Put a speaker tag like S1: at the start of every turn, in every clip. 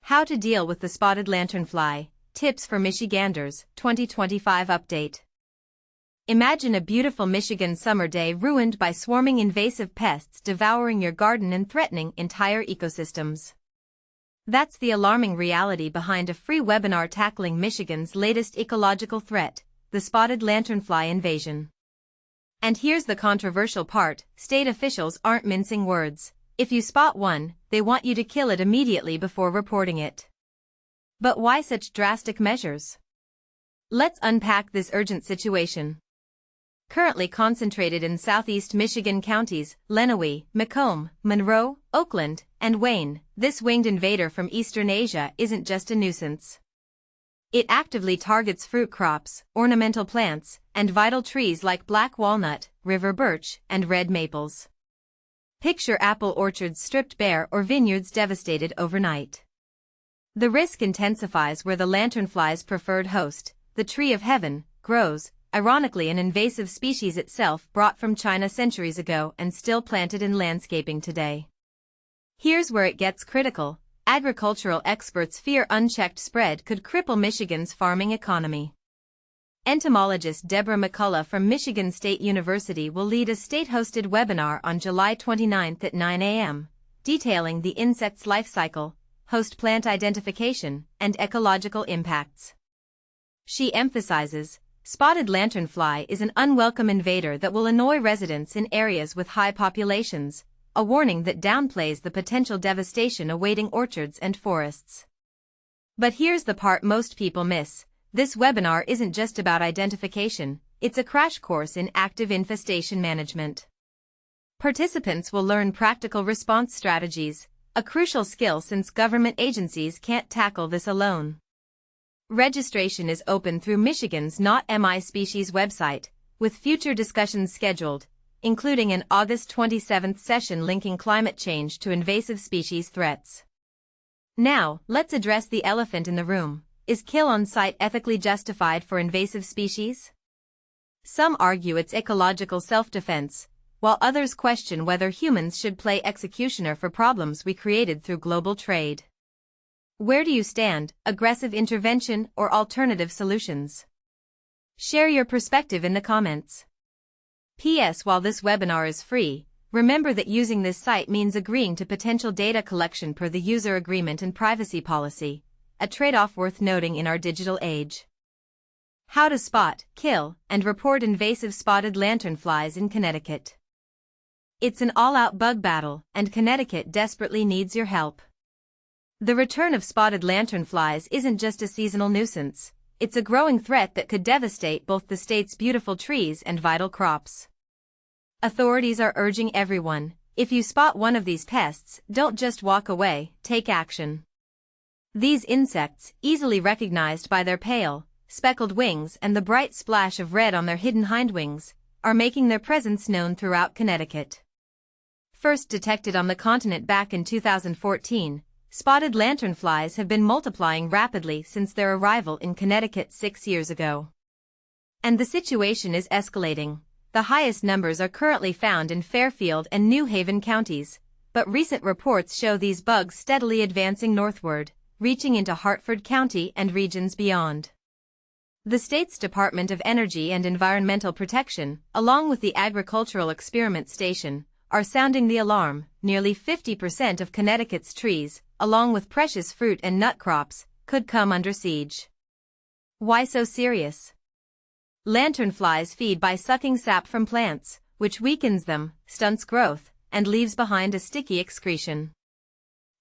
S1: How to Deal with the Spotted Lanternfly, Tips for Michiganders, 2025 Update. Imagine a beautiful Michigan summer day ruined by swarming invasive pests devouring your garden and threatening entire ecosystems. That's the alarming reality behind a free webinar tackling Michigan's latest ecological threat, the spotted lanternfly invasion. And here's the controversial part: state officials aren't mincing words. If you spot one, they want you to kill it immediately before reporting it. But why such drastic measures? Let's unpack this urgent situation. Currently concentrated in southeast Michigan counties, Lenawee, Macomb, Monroe, Oakland, and Wayne, this winged invader from Eastern Asia isn't just a nuisance. It actively targets fruit crops, ornamental plants, and vital trees like black walnut, river birch, and red maples. Picture apple orchards stripped bare or vineyards devastated overnight. The risk intensifies where the lanternfly's preferred host, the tree of heaven, grows, ironically an invasive species itself brought from China centuries ago and still planted in landscaping today. Here's where it gets critical. Agricultural experts fear unchecked spread could cripple Michigan's farming economy. Entomologist Deborah McCullough from Michigan State University will lead a state-hosted webinar on July 29 at 9 a.m., detailing the insect's life cycle, host plant identification, and ecological impacts. She emphasizes, spotted lanternfly is an unwelcome invader that will annoy residents in areas with high populations, a warning that downplays the potential devastation awaiting orchards and forests. But here's the part most people miss. This webinar isn't just about identification, it's a crash course in active infestation management. Participants will learn practical response strategies, a crucial skill since government agencies can't tackle this alone. Registration is open through Michigan's Not MI Species website, with future discussions scheduled, including an August 27 session linking climate change to invasive species threats. Now, let's address the elephant in the room. Is kill on sight ethically justified for invasive species? Some argue it's ecological self-defense, while others question whether humans should play executioner for problems we created through global trade. Where do you stand, aggressive intervention or alternative solutions? Share your perspective in the comments. P.S. While this webinar is free, remember that using this site means agreeing to potential data collection per the user agreement and privacy policy, a trade-off worth noting in our digital age. How to spot, kill, and report invasive spotted lanternflies in Connecticut. It's an all-out bug battle, and Connecticut desperately needs your help. The return of spotted lanternflies isn't just a seasonal nuisance, it's a growing threat that could devastate both the state's beautiful trees and vital crops. Authorities are urging everyone, if you spot one of these pests, don't just walk away, take action. These insects, easily recognized by their pale, speckled wings and the bright splash of red on their hidden hindwings, are making their presence known throughout Connecticut. First detected on the continent back in 2014, spotted lanternflies have been multiplying rapidly since their arrival in Connecticut 6 years ago. And the situation is escalating. The highest numbers are currently found in Fairfield and New Haven counties, but recent reports show these bugs steadily advancing northward, reaching into Hartford County and regions beyond. The state's Department of Energy and Environmental Protection, along with the Agricultural Experiment Station, are sounding the alarm. Nearly 50% of Connecticut's trees, along with precious fruit and nut crops, could come under siege. Why so serious? Lanternflies feed by sucking sap from plants, which weakens them, stunts growth, and leaves behind a sticky excretion.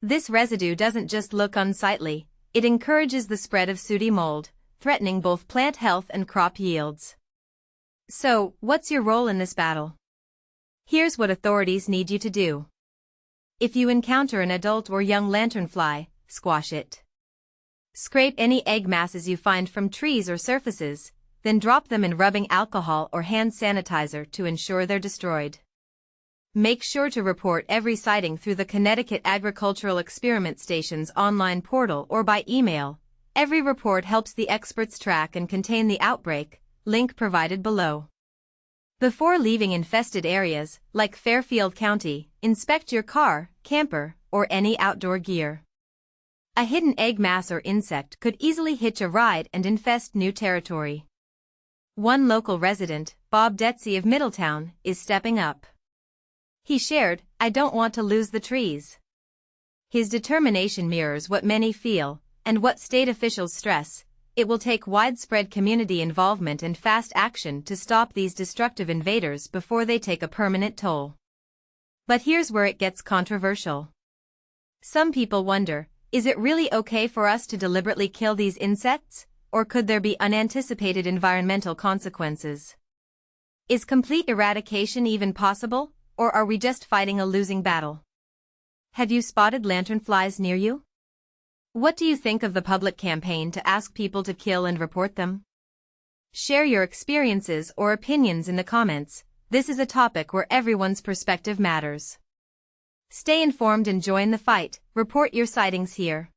S1: This residue doesn't just look unsightly, it encourages the spread of sooty mold, threatening both plant health and crop yields. So, what's your role in this battle? Here's what authorities need you to do. If you encounter an adult or young lanternfly, squash it. Scrape any egg masses you find from trees or surfaces, then drop them in rubbing alcohol or hand sanitizer to ensure they're destroyed. Make sure to report every sighting through the Connecticut Agricultural Experiment Station's online portal or by email. Every report helps the experts track and contain the outbreak, link provided below. Before leaving infested areas, like Fairfield County, inspect your car, camper, or any outdoor gear. A hidden egg mass or insect could easily hitch a ride and infest new territory. One local resident, Bob Detsy of Middletown, is stepping up. He shared, "I don't want to lose the trees." His determination mirrors what many feel, and what state officials stress. It will take widespread community involvement and fast action to stop these destructive invaders before they take a permanent toll. But here's where it gets controversial. Some people wonder, is it really okay for us to deliberately kill these insects, or could there be unanticipated environmental consequences? Is complete eradication even possible, or are we just fighting a losing battle? Have you spotted lanternflies near you? What do you think of the public campaign to ask people to kill and report them? Share your experiences or opinions in the comments. This is a topic where everyone's perspective matters. Stay informed and join the fight. Report your sightings here.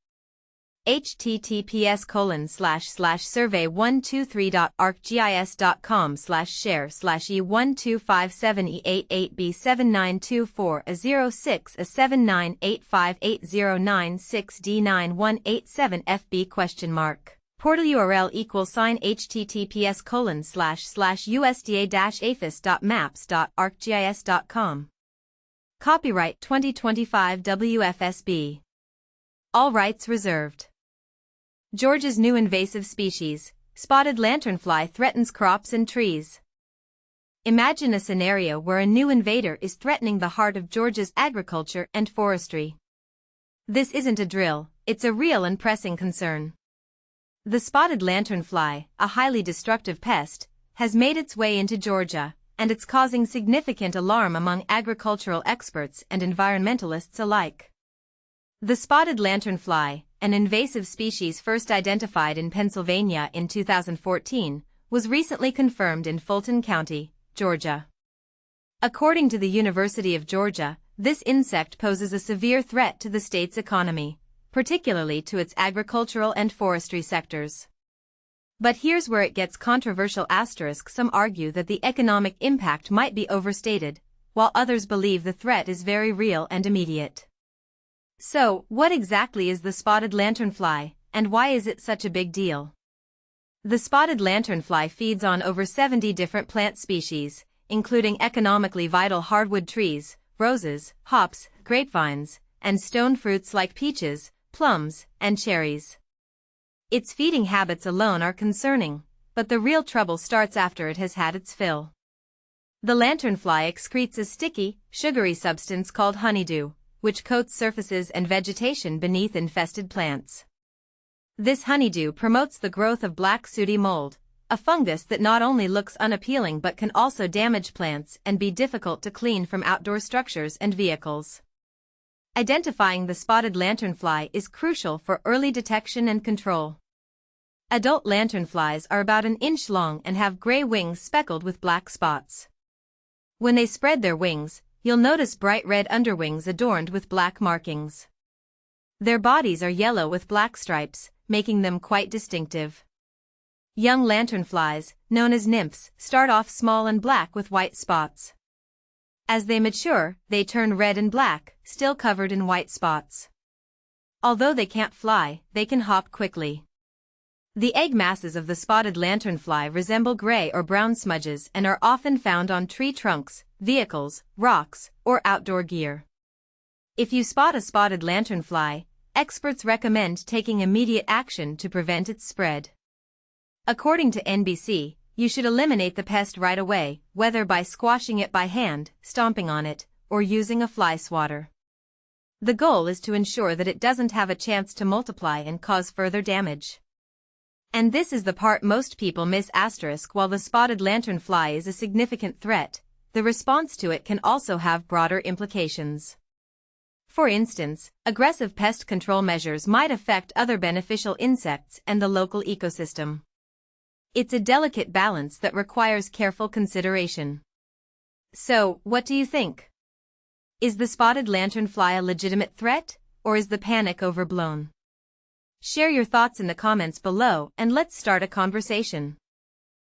S1: https://survey123.arcgis.com/share/e1257888b7924a06a79858096d9187fb ? Portal URL https://usda-aphis.maps.arcgis.com. Copyright 2025 WFSB. All rights reserved. Georgia's new invasive species, spotted lanternfly, threatens crops and trees. Imagine a scenario where a new invader is threatening the heart of Georgia's agriculture and forestry. This isn't a drill, it's a real and pressing concern. The spotted lanternfly, a highly destructive pest, has made its way into Georgia, and it's causing significant alarm among agricultural experts and environmentalists alike. The spotted lanternfly, an invasive species first identified in Pennsylvania in 2014, was recently confirmed in Fulton County, Georgia. According to the University of Georgia, this insect poses a severe threat to the state's economy, particularly to its agricultural and forestry sectors. But here's where it gets controversial. Some argue that the economic impact might be overstated, while others believe the threat is very real and immediate. So, what exactly is the spotted lanternfly, and why is it such a big deal? The spotted lanternfly feeds on over 70 different plant species, including economically vital hardwood trees, roses, hops, grapevines, and stone fruits like peaches, plums, and cherries. Its feeding habits alone are concerning, but the real trouble starts after it has had its fill. The lanternfly excretes a sticky, sugary substance called honeydew, which coats surfaces and vegetation beneath infested plants. This honeydew promotes the growth of black sooty mold, a fungus that not only looks unappealing but can also damage plants and be difficult to clean from outdoor structures and vehicles. Identifying the spotted lanternfly is crucial for early detection and control. Adult lanternflies are about an inch long and have gray wings speckled with black spots. When they spread their wings, you'll notice bright red underwings adorned with black markings. Their bodies are yellow with black stripes, making them quite distinctive. Young lanternflies, known as nymphs, start off small and black with white spots. As they mature, they turn red and black, still covered in white spots. Although they can't fly, they can hop quickly. The egg masses of the spotted lanternfly resemble gray or brown smudges and are often found on tree trunks, vehicles, rocks, or outdoor gear. If you spot a spotted lanternfly, experts recommend taking immediate action to prevent its spread. According to NBC, you should eliminate the pest right away, whether by squashing it by hand, stomping on it, or using a fly swatter. The goal is to ensure that it doesn't have a chance to multiply and cause further damage. And this is the part most people miss. While the spotted lanternfly is a significant threat, the response to it can also have broader implications. For instance, aggressive pest control measures might affect other beneficial insects and the local ecosystem. It's a delicate balance that requires careful consideration. So, what do you think? Is the spotted lanternfly a legitimate threat, or is the panic overblown? Share your thoughts in the comments below and let's start a conversation.